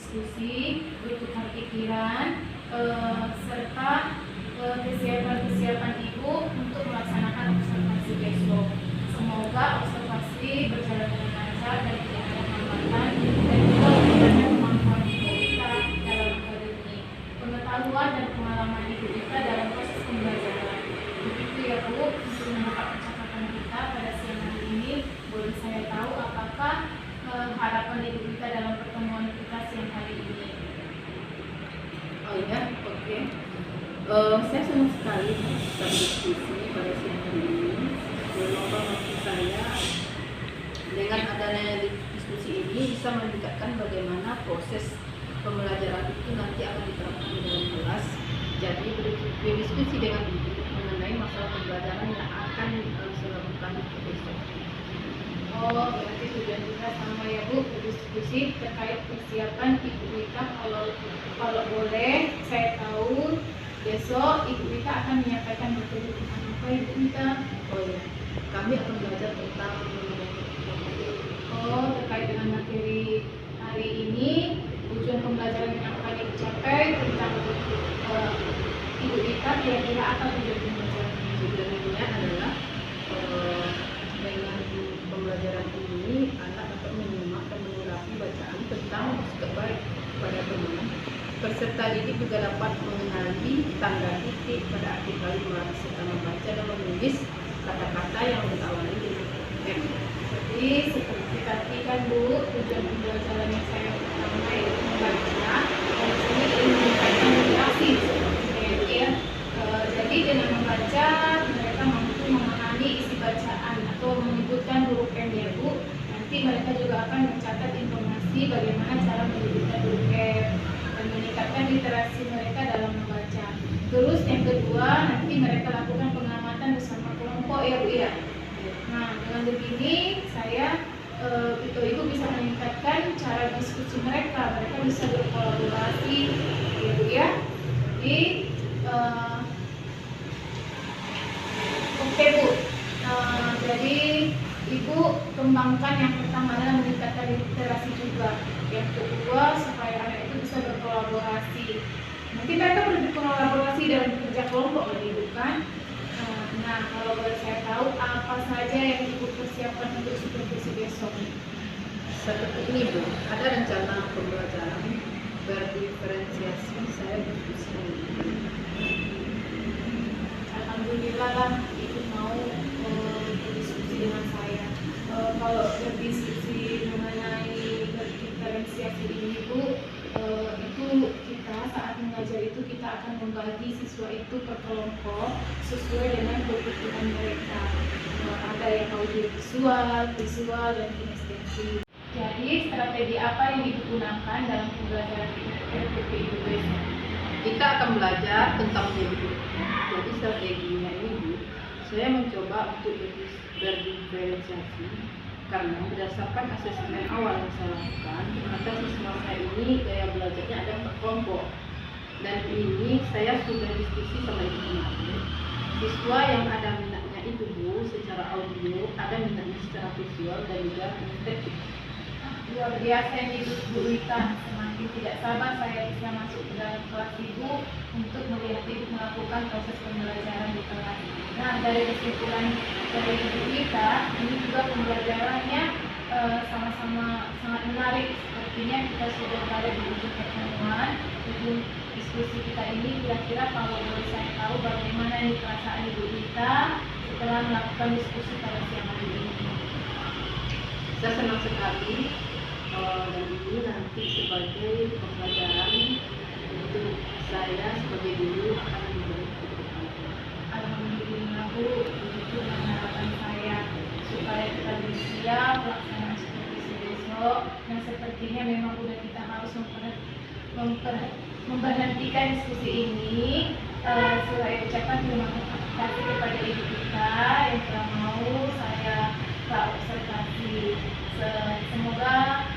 berdiskusi, bertukar pikiran, serta kesiapan Ibu untuk melaksanakan observasi besok. Semoga observasi berjalan dengan lancar dan tidak ada hambatan, dan juga memberikan kemampuan Ibu kita dalam akademi, pengetahuan dan pengalaman Ibu kita dalam proses pembelajaran. Begitu ya Bu, untuk membuka percakapan kita pada siang hari ini. Boleh saya tahu apakah harapan Ibu kita dalam pertemuan kita siang hari ini? Oh ya, oke. Saya senang sekali bisa berdiskusi pada siang hari ini. Meluangkan waktu saya dengan adanya diskusi ini bisa meningkatkan bagaimana proses pembelajaran itu nanti akan diterapkan di dalam kelas. Jadi berdiskusi dengan Ibu mengenai masalah pembelajaran yang akan saya lakukan besok. Oh, berarti tujuan kita sama ya Bu, berdiskusi terkait persiapan Ibu Wita. Kalau boleh saya tahu, besok Ibu Wita akan menyampaikan materi tentang apa Ibu Wita? Oh ya, kami akan belajar tentang terkait dengan materi hari ini, tujuan pembelajaran yang akan dicapai tentang Ibu Wita, kira-kira apa tujuan pembelajaran? Tujuannya adalah dengan pembelajaran ini anak dapat menyimak dan mengurapi bacaan tentang bersikap baik pada teman. Peserta didik juga dapat mengenali tanda titik pada arti kalimat serta membaca dan menulis kata-kata yang diawali dengan M. Jadi seperti tadi kan Bu, tujuan pembelajaran yang saya pertama itu membaca, dan sini ingin menyampaikan literasi seperti ya. Jadi dengan membaca mereka mampu memahami isi bacaan atau menyebutkan huruf M ya Bu. Nanti mereka juga akan mencatat informasi bagaimana cara menyebutkan huruf M dan meningkatkan literasi mereka dalam membaca. Terus yang kedua, nanti mereka lakukan pengamatan bersama kelompok ya Bu ya. Nah, dengan begini saya Ibu bisa meningkatkan cara diskusi mereka. Mereka bisa berkolaborasi ya Bu ya. Jadi oke Bu, jadi Ibu kembangkan yang pertama adalah meningkatkan literasi juga. Yang kedua, supaya anak itu bisa berkolaborasi. Mungkin mereka berkolaborasi dalam kerja kelompok lebih Ibu kan? Nah, kalau boleh saya tahu apa saja yang Ibu persiapkan untuk supervisi besok? Seperti ini Bu, ada rencana pembelajaran berdiferensiasi. Saya diskusi. Alhamdulillah lah Ibu mau berdiskusi dengan saya. Kalau berdiskusi mengenai berdiferensiasi ini Bu, itu kita saat mengajar itu kita akan membagi siswa itu per kelompok sesuai dengan kebutuhan mereka. Ada yang visual dan kinestetik. Jadi strategi apa yang digunakan dalam pembelajaran RPP Ibu besok? Kita akan belajar tentang menyebut. Jadi strateginya ini Bu, saya mencoba untuk berdiferensiasi karena berdasarkan asesmen awal yang saya lakukan, ternyata siswa saya ini gaya belajarnya ada per kelompok. Dan ini saya sudah diskusi sama Ibu kemarin. Siswa yang ada minatnya itu Bu, secara audio, ada minatnya secara visual dan juga kinestetik. Luar biasa ini Bu Wita, semakin tidak sabar saya bisa masuk ke dalam kelas Ibu untuk melihat Ibu melakukan proses pembelajaran di kelas. Nah, dari kesimpulan dari Ibu Wita, ini juga pembelajarannya sama-sama sangat menarik. Sepertinya kita sudah berada di ujung pertemuan, ujung diskusi kita ini. Kira-kira kalau boleh saya tahu bagaimana nih perasaan Ibu Wita setelah melakukan diskusi pada siang hari ini? Saya senang sekali dan ini nanti sebagai pembelajaran untuk saya sebagai guru akan memberi kebutuhan. Alhamdulillah Bu, itu harapan saya supaya kita bersiap pelaksanaan supervisi besok. Dan sepertinya memang sudah kita harus memberhentikan diskusi ini. Saya ucapkan terima kasih kepada Ibu kita yang telah mau saya observasi. Semoga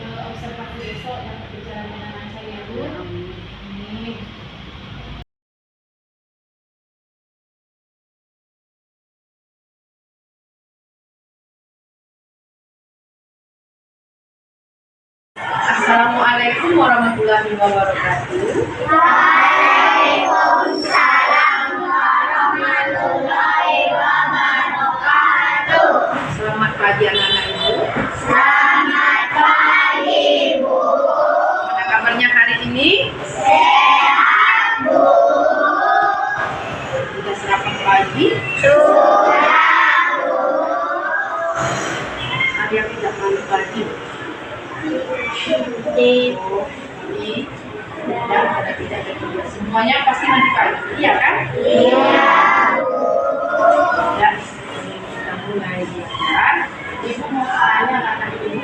observasi besok dapat berjalan dengan lancar ya Bu. Amin. Assalamualaikum warahmatullahi wabarakatuh. Waalaikumsalam warahmatullahi wabarakatuh. Selamat pagi anak-anak Ibu. Selamat pagi, Bu. Bagaimana kabarnya hari ini? Sehat, Bu. Sudah sarapan pagi? Sudah, Bu. Ada yang tidak malu pagi? Di Ini dan ada tidak ada juga. Semuanya pasti mandi pagi, iya kan? Iya, Bu. Ya, kita mulai belajar. Ibu mau tanya anak Ibu.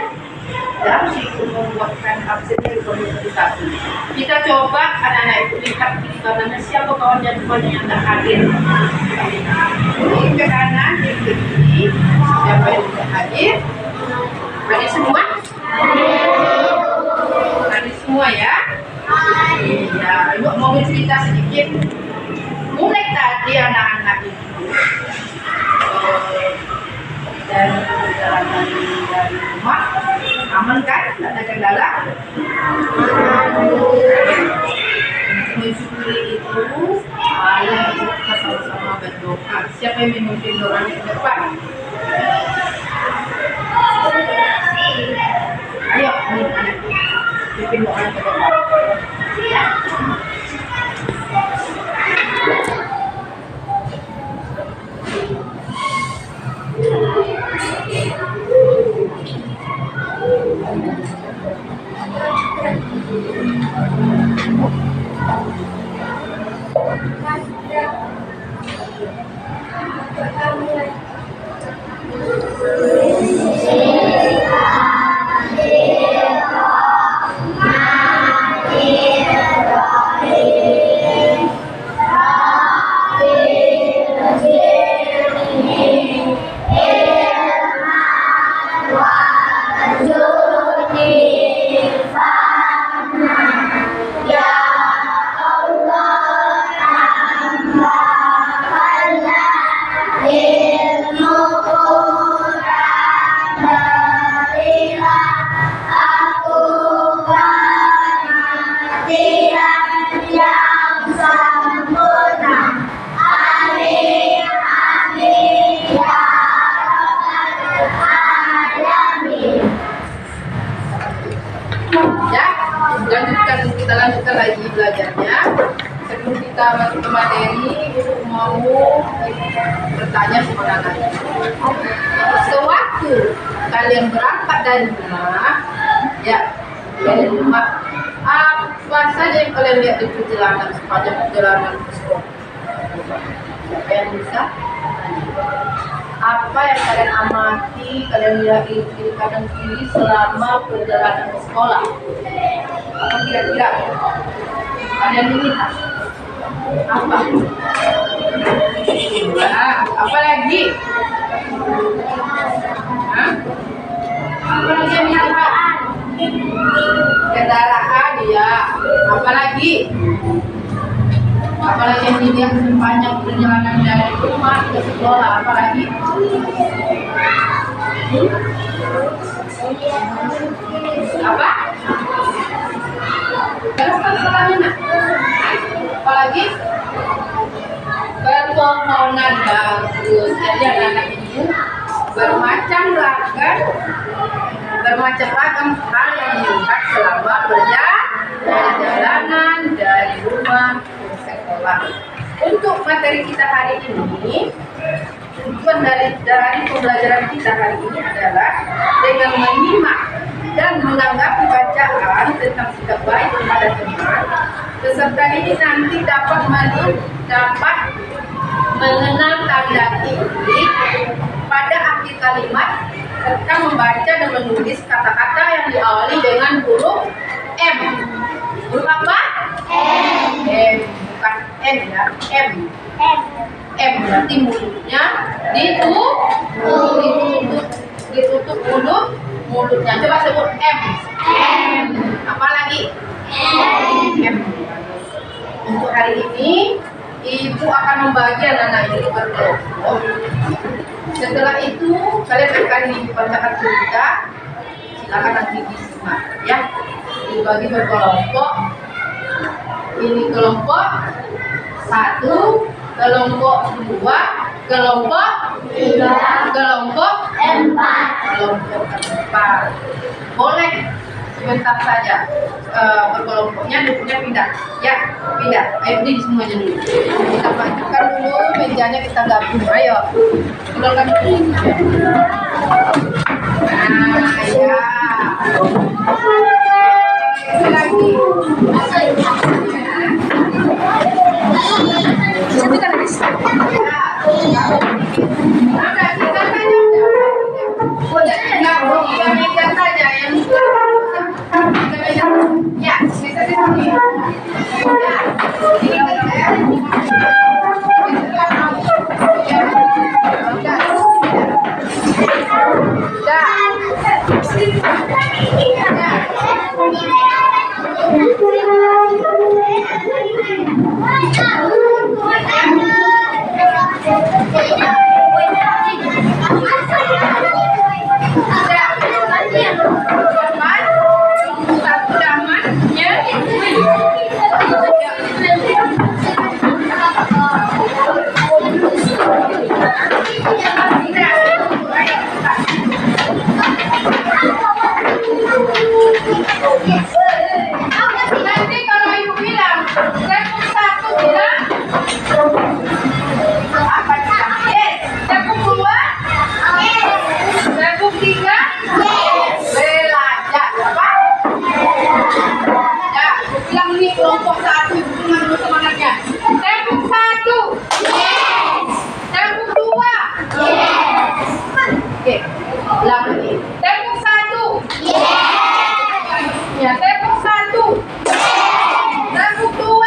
Dan si Ibu membuatkan absennya di komisi 1. Kita coba anak-anak Ibu lihat di kanannya siapa kawan dan temannya yang tak hadir. Ini ke kanan, ini ke kiri. Siapa yang tidak hadir? Hadir semua? Hadir semua ya? Ya, Ibu mau bercerita sedikit. Mulai tadi anak-anak Ibu dari perjalanan dari rumah aman kan? Tidak ada kendala? Mensyukuri itu ayah kita sama-sama berdoa. Siapa yang memimpin doanya ke depan? Ayo, pimpin doanya ke depan. Kita lanjutkan lagi belajarnya. Sebelum kita masuk ke materi, Ibu mau bertanya sama anak-anak. Sewaktu kalian berangkat dari rumah, dari rumah, apa saja yang kalian lihat di perjalanan sepanjang perjalanan ke sekolah? Siapa yang bisa? Apa yang kalian amati, kalian lihat di kiri kanan kiri selama perjalanan ke sekolah? Apa kira-kira kalian lihat? Apa? Apa lagi? Hah? Apa lagi yang dilihat? Kendaraan, ya. Apa lagi? Apalagi yang dilihat sepanjang perjalanan dari rumah ke sekolah, apalagi? Apa? Jelaskan salahnya, nak. Apalagi? Permohonan bagus. Jadi anak-anak ini bermacam ragam hal yang dilihat selama perjalanan dari rumah ke sekolah. Untuk materi kita hari ini, tujuan dari pembelajaran kita hari ini adalah dengan menyimak dan menanggapi bacaan tentang sikap baik kepada teman, peserta ini nanti dapat mengenal tanda titik pada akhir kalimat serta membaca dan menulis kata-kata yang diawali dengan huruf M. Huruf apa? M. Bukan N ya, M. M berarti mulutnya ditutup mulutnya. Coba sebut M. Apa lagi? M. Untuk hari ini Ibu akan membagi anak-anak ini berkelompok. Setelah itu kalian akan dibacakan cerita. Silakan nanti disimak ya. dibagi berkelompok. Ini kelompok 1, kelompok 2, kelompok 3, kelompok 4. Boleh sebentar saja berkelompoknya, duduknya pindah. Ya, pindah. Ayo berdiri semuanya dulu. Kita majukan dulu mejanya, kita gabung. Ayo. Keluarkan dulu. Nah, ya. Lagi. Nanti kalau ibu bilang tepung 1 bilang apa sih? Yes. Tepung 2? Yes. Tepung 3? Yes. Belajar apa? Ya, bilang nih kelompok 1 ibu bilang dulu semangatnya. Tepung 1? Yes. Tepung 2? Yes. Oke, bilang lagi. Tepung 1? Yes. Ya, tepung 1. Tepung 2.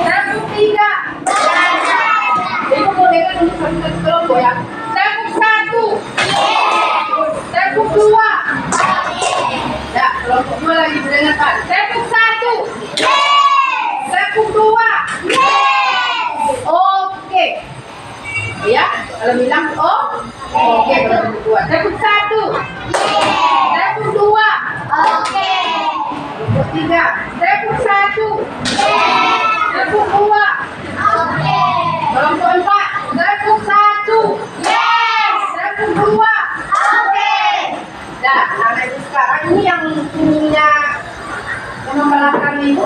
Tepung 3. Ibu boleh kan dulu satu kelompok ya. Tepung 1. Tepung 2. Ya, kelompok 2 lagi mendengarkan. Tepung 1. Tepung 2. Oke. Ya, kalau bilang oke kalau berdua. Tepung 1. Tepung 2. Oke. Tepung 3. Tepung 1. Tepung 2. Oke. Kelompok 4. Tepung 1. Yes. Tepung 2. Oke. Nah, anak ibu sekarang ini yang punya membelakang ibu,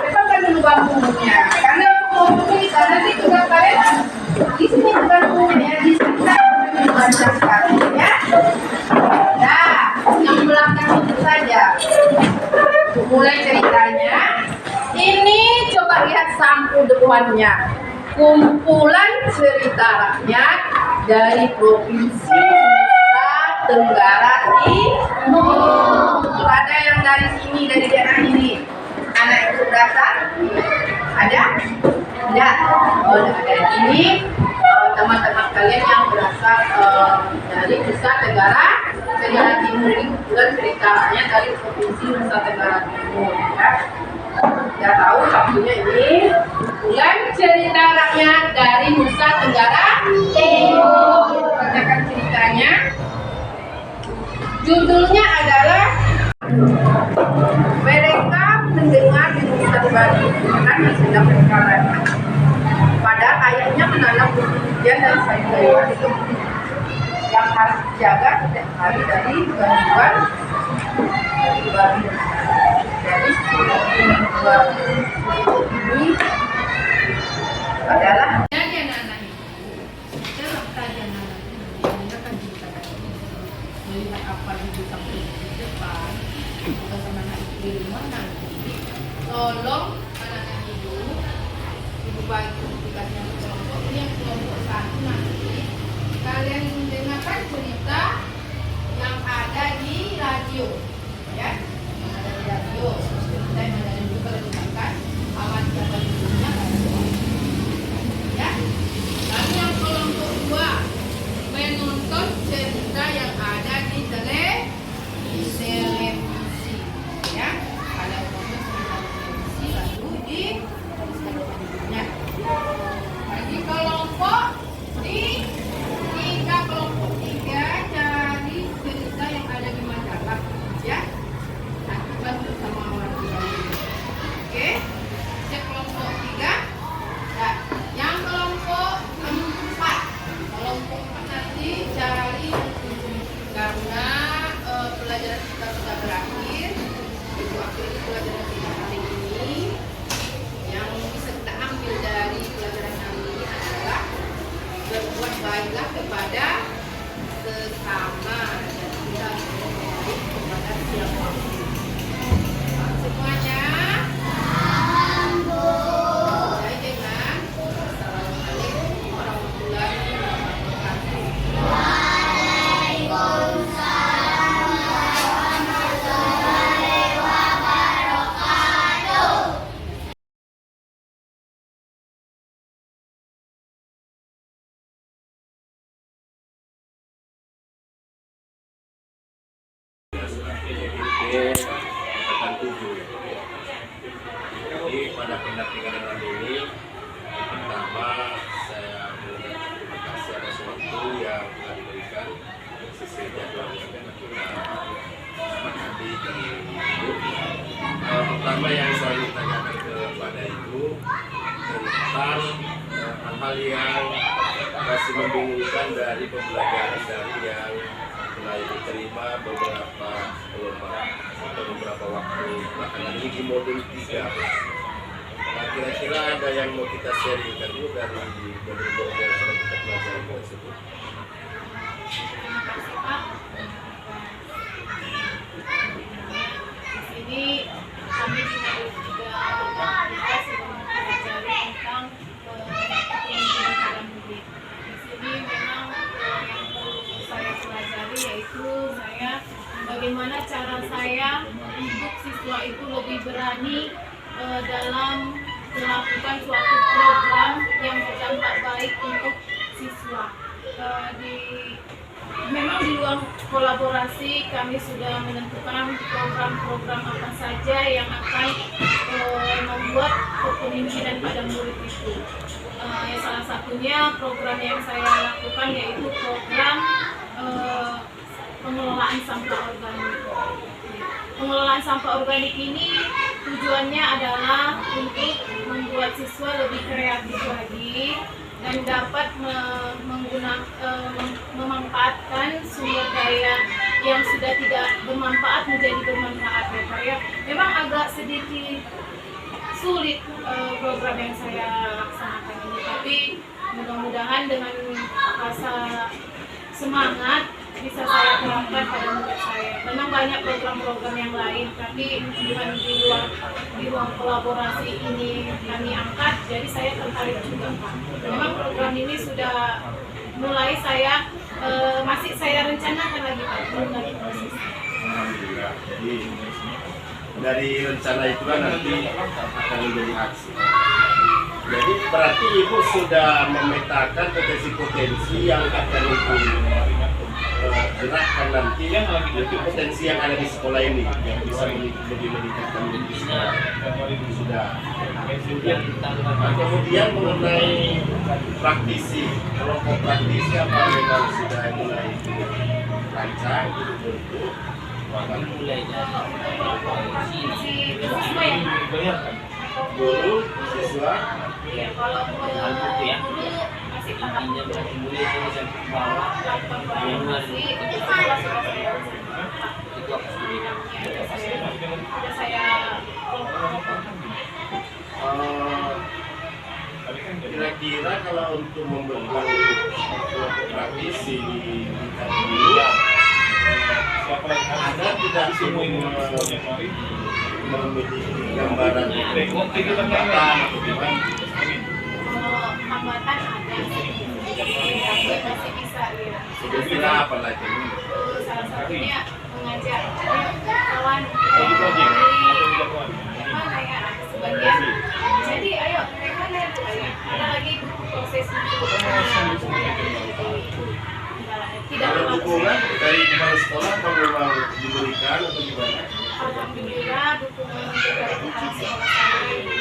tetapkan dulu bangkunya. Karena untuk kita nanti juga kalian di sini bangkunya, di sini baca sekali ya. Nah, yang belakang itu saja. Mulai ceritanya. Ini coba lihat sampul depannya. Kumpulan cerita rakyat dari Provinsi Nusa Tenggara Timur. Ada yang dari sini, dari daerah ini. Anak itu berasal? Ada? Tidak. Oh, ada ini. Teman-teman kalian yang berasal dari Nusa Tenggara Timur. Ini kumpulan cerita rakyat dari Provinsi Nusa Tenggara Timur. Ya. Sudah tahu satunya ini kumpulan cerita rakyat dari Nusa Tenggara Timur. Bacakan ceritanya. Judulnya adalah mereka mendengar di Nusa Tenggara makan yang sedang mereka lakukan. Padahal ayahnya menanam hujan dan sayur-sayuran itu yang harus dijaga setiap hari dari gangguan babi. Jadi ini adalah jadi anak-anak itu dalam kajian anak ini akan diceritakan melihat apa yang sampai di depan bersama anak ibu di rumah nanti tolong anak-anak ibu bagi tugasnya kelompok ini yang kelompok 1 nanti kalian mendengarkan cerita yang ada di radio ya. Radio, cerita yang ada di buku dimakan awan siapa judulnya ya. Dan yang kelompok 2 menonton cerita yang ada di televisi ya. Ada nonton cerita televisi lalu di televisinya. Bagi kelompok di kelompok 3 tentang hal-hal yang masih membingungkan dari pembelajaran dari yang mulai diterima beberapa gelombang atau beberapa waktu belakangan ini di modul 3. Nah, kira-kira ada yang mau kita sharingkan dulu dari modul yang sudah kita pelajari tersebut? Terima kasih Pak. Di sini kami juga kita sedang mempelajari tentang kepemimpinan pada murid. Di sini memang yang perlu saya pelajari yaitu bagaimana cara saya untuk siswa itu lebih berani dalam melakukan suatu program yang berdampak baik untuk siswa. Memang di ruang kolaborasi kami sudah menentukan program-program apa saja yang akan membuat kepemimpinan pada murid itu. Salah satunya program yang saya lakukan yaitu program pengelolaan sampah organik. Pengelolaan sampah organik ini tujuannya adalah untuk membuat siswa lebih kreatif lagi dan dapat memanfaatkan sumber daya yang sudah tidak bermanfaat menjadi bermanfaat ya Pak ya. Memang agak sedikit sulit program yang saya laksanakan ini, tapi mudah-mudahan dengan rasa semangat bisa saya terapkan pada murid saya. Memang banyak program-program yang lain, tapi bukan di ruang kolaborasi ini kami angkat, jadi saya tertarik juga Pak. Memang program ini sudah mulai masih saya rencanakan lagi Pak, belum lagi proses. Alhamdulillah. Jadi dari rencana itu kan nanti akan menjadi aksi. Jadi berarti Ibu sudah memetakan potensi-potensi yang akan Ibu gerakkan nanti untuk potensi yang ada di sekolah ini yang bisa lebih meningkatkan di sekolah. Sudah. Kemudian mengenai praktisi, kelompok praktisi apa memang sudah mulai rancang untuk mulai dari Siswa ya? guru, siswa, Iya, kalau guru masih tahap intinya berarti mulai dari sampai ke bawah lakukan kolaborasi itu sudah saya itu apa sudah saya kelompok-kelompokkan. kira-kira kalau untuk membentuk kelompok praktisi di tingkat guru, ada tidak memiliki gambaran hambatan atau gimana? Hambatan ada, tapi masih bisa ya. Kira-kira apa lagi? Salah satunya mengajar kawan mana ya sebagian. Jadi ayo mereka ada lagi proses untuk tidak Kalau terlalu dukungan dari kepala sekolah apa memang diberikan atau gimana? alhamdulillah dukungan dari kepala sekolah saya ini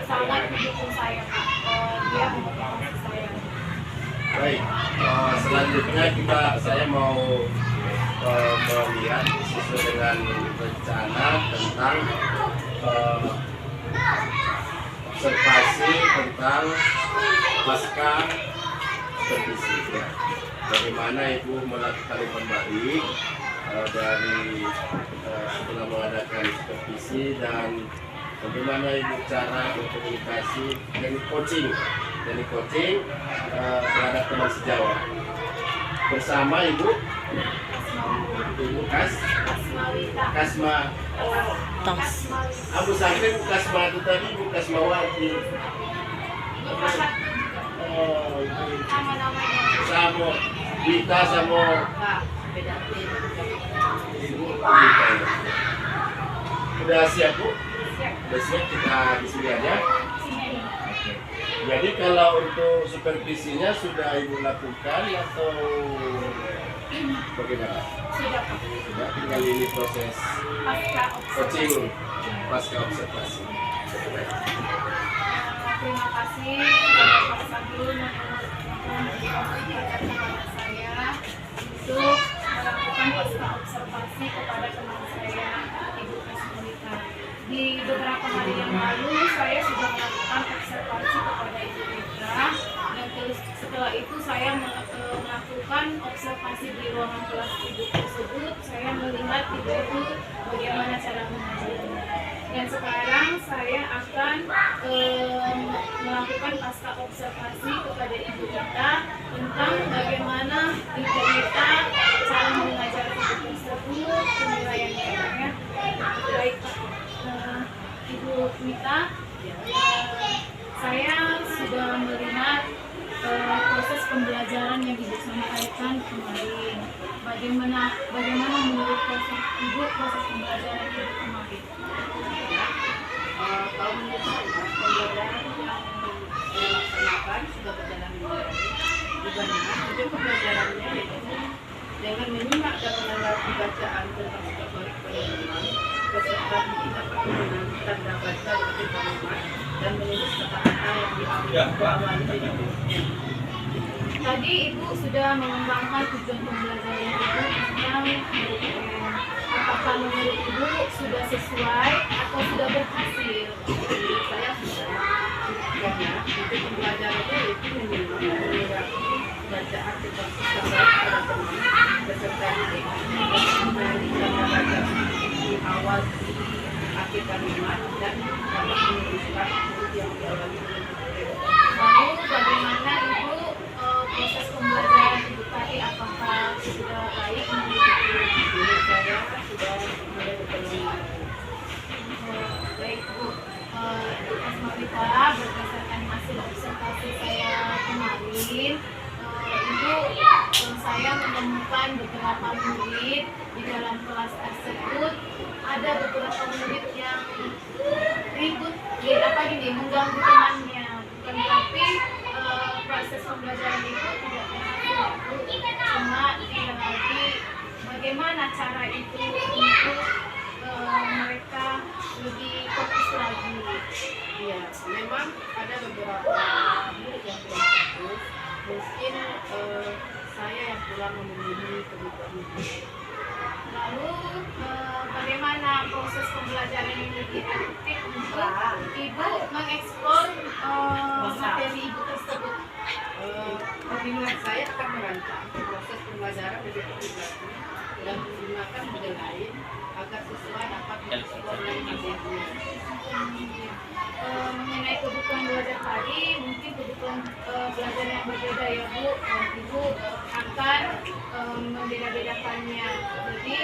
sangat mendukung saya Pak. Dia memotivasi saya. Baik, selanjutnya saya mau melihat sesuai dengan rencana tentang observasi tentang pasca supervisi ya. Bagaimana Ibu melakukan umpan balik dari setelah mengadakan supervisi dan bagaimana Ibu cara berkomunikasi dan coaching terhadap teman sejawat bersama Ibu Kasma Abu Sakin Kasma itu tadi Ibu Kasmawati. Oh, itu sama Wita sama Ibu Wita ya. Udah siap Bu? Udah siap, kita di sini aja. Jadi kalau untuk supervisinya sudah Ibu lakukan atau bagaimana? Sudah, tinggal ini proses coaching pasca observasi. Terima kasih kepada Pak Sadun kepada saya untuk melakukan pasca observasi kepada teman saya Ibu Kasmulita. Di beberapa hari yang lalu saya sudah melakukan melakukan pasca observasi kepada ibu kita tentang bagaimana ibu kita cara mengajar ibu tersebut, penilaiannya ya. Baik Ibu Mita, saya sudah melihat proses pembelajaran yang ibu sampaikan kemarin. Bagaimana menurut ibu proses pembelajaran ibu kemarin? Kalau menurut saya, pembelajaran yang saya laksanakan sudah berjalan dengan baik. Di mana tujuan pembelajarannya yaitu dengan menyimak dan menanggapi bacaan tentang kategori penerjemahan beserta dapat mengenal tanda baca dari kalimat dan menulis kata-kata yang diawali dengan hurufnya. Tadi ibu sudah mengembangkan tujuan pembelajaran ibu yang apakah menurut ibu sudah sesuai atau sudah berhasil? Menurut saya sudah karena tujuan pembelajarannya yaitu menyimak bacaan tentang kategori pada teman beserta mengenali tanda baca di awal akhir kalimat dan dapat menuliskan huruf yang diawali dengan huruf. Lalu bagaimana ibu proses pembelajaran ibu tadi, apakah sudah baik menurut ibu? Menurut saya sudah mulai berkembang. Baik Bu, Bu Asmawita, berdasarkan hasil observasi saya kemarin, saya menemukan beberapa murid di dalam kelas tersebut. Ada beberapa murid yang ribut, mengganggu temannya. Bukan berarti proses pembelajaran itu tidak berhasil, cuma tidak lagi bagaimana cara itu untuk mereka lebih fokus lagi. Iya, memang ada beberapa murid yang kurang fokus. Mungkin saya yang kurang memenuhi kebutuhan itu. Lalu bagaimana proses pembelajaran yang lebih efektif untuk ibu mengeksplor materi ibu tersebut? Pembinaan saya akan merancang proses pembelajaran lebih efektif lagi dan menggunakan model lain agar siswa dapat mengeksplor lagi materinya. Mengenai kebutuhan belajar tadi, mungkin kebutuhan belajar yang berbeda ya Bu. Ibu akan membeda-bedakannya. Jadi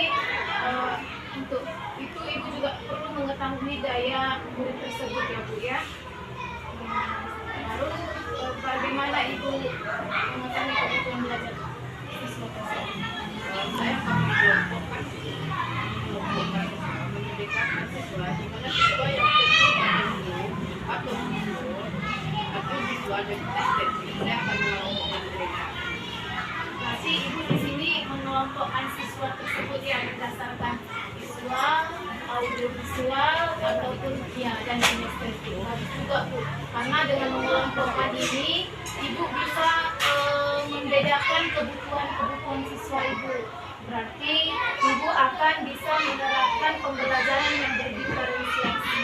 untuk itu ibu juga perlu mengetahui gaya murid tersebut ya Bu ya. Lalu bagaimana ibu mengetahui kebutuhan belajar siswa tersebut? Saya akan mengelompokkan membedakan siswa di mana siswa yang terkait atau siswa dengan tes saya akan mengelompokkan mereka. Berarti ibu di sini mengelompokkan siswa tersebut ya berdasarkan visual, audiovisual ataupun ya dan kinestetik. Harus juga Bu, karena dengan mengelompokkan ini ibu bisa membedakan kebutuhan siswa ibu. Berarti ibu akan bisa menerapkan pembelajaran yang berdiferensiasi.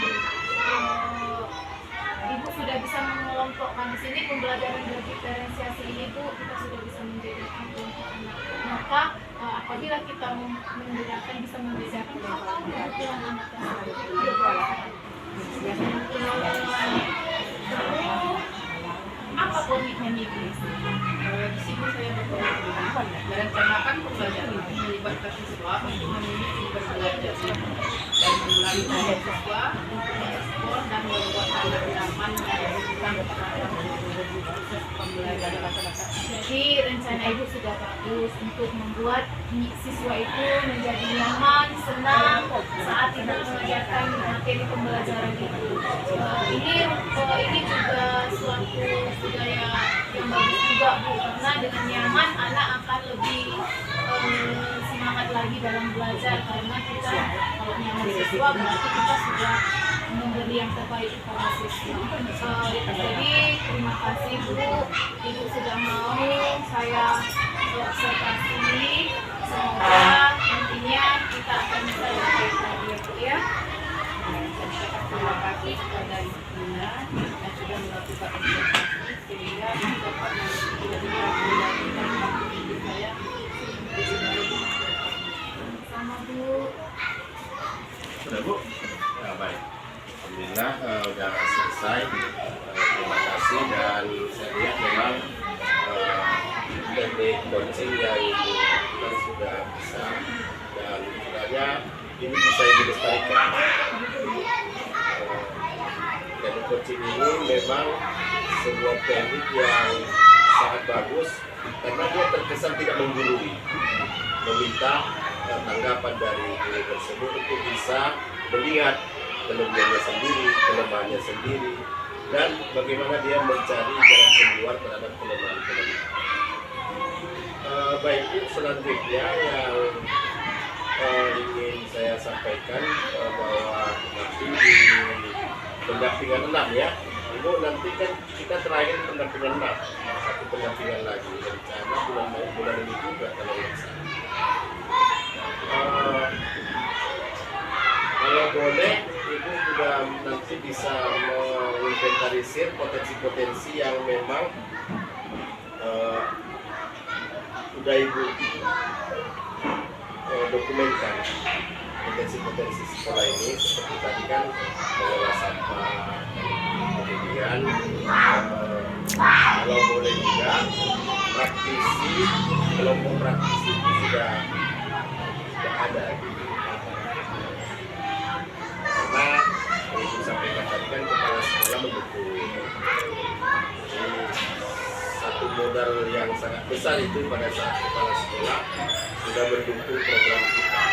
Ibu sudah bisa mengelompokkan di sini pembelajaran berdiferensiasi ini Bu, kita sudah bisa membedakan kelompok anak. Maka apabila kita membedakan bisa membedakan kebutuhan anak tersebut. Apa komitmen ibu? Di sini saya berkomitmen merencanakan pembelajaran melibatkan siswa untuk memilih sumber belajar dan melalui daya siswa untuk mengeksplor dan membuat anak nyaman dan berkembang terhadap proses pembelajaran. Jadi rencana ibu sudah bagus untuk membuat siswa itu menjadi nyaman, senang saat ibu mengajarkan materi pembelajaran itu. Ini juga suatu budaya yang bagus juga Bu, karena dengan nyaman anak akan lebih semangat lagi dalam belajar, karena kita kalau nyaman siswa berarti kita sudah memberi yang terbaik kepada siswa. Jadi terima kasih Bu, ibu sudah mau saya observasi. Semoga nantinya kita akan bisa lebih lagi ya Bu ya. Terima kasih kepada Ibu Nina yang sudah melakukan observasi sehingga dapat menjadi saya Sama Bu. Sudah Bu? Ya, baik. Alhamdulillah udah selesai diskusi dan saya lihat memang teknik coaching yang Ibu lakukan sudah bisa dan sebenarnya ini bisa dilestarikan. Teknik coaching ini memang sebuah teknik yang sangat bagus karena dia terkesan tidak menggurui, meminta tanggapan dari guru tersebut untuk bisa melihat kelebihannya sendiri, kelemahannya sendiri, dan bagaimana dia mencari jalan keluar terhadap kelemahan-kelemahan. Baik, selanjutnya yang ingin saya sampaikan bahwa nanti di pendampingan 6 ya, Ibu nanti kan kita terakhir pendampingan 6, satu pendampingan lagi rencana bulan ini juga kalau nggak salah. Kalau boleh, Ibu juga nanti bisa menginventarisir potensi-potensi yang memang sudah Ibu dokumenkan. Potensi-potensi sekolah ini seperti tadi kan mengolah sampah, kemudian kalau boleh juga praktisi, kelompok praktisi itu sudah ada. Karena Ibu sampaikan tadi kan kepala sekolah mendukung. Jadi satu modal yang sangat besar itu pada saat kepala sekolah sudah mendukung program kita.